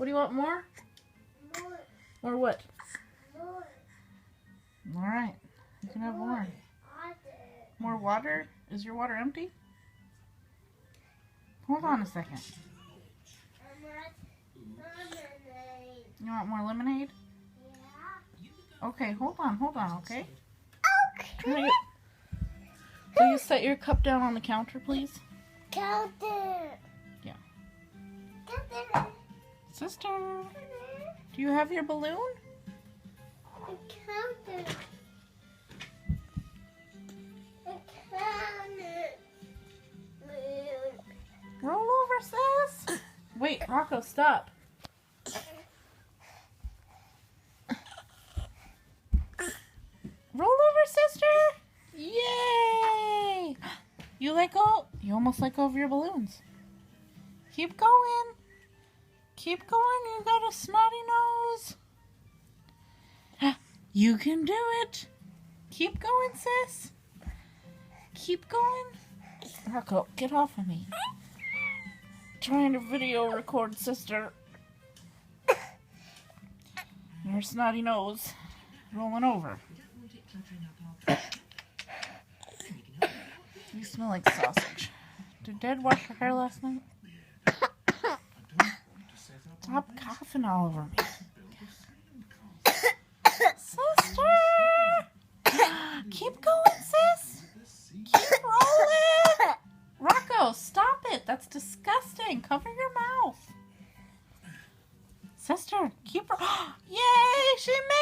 What do you want, more? More. More what? More. All right. You can have more. More water? Is your water empty? Hold on a second. You want more lemonade? Yeah. Okay, hold on, okay? Okay. Will you set your cup down on the counter, please? Counter. Yeah. Counter. Sister, do you have your balloon? Counter. Roll over, sis. Wait, Rocco, stop. Roll over, sister. Yay! You let go. You almost let go of your balloons. Keep going. Keep going. You got a snotty nose. You can do it. Keep going, sis. Keep going. Rocco, get off of me. Trying to video record sister. Your snotty nose rolling over. You smell like sausage. Did Dad wash your hair last night? Stop coughing all over me. Sister! Keep going, sis! Keep rolling! Rocco, stop it! That's disgusting. Cover your mouth. Sister, keep... Yay! She made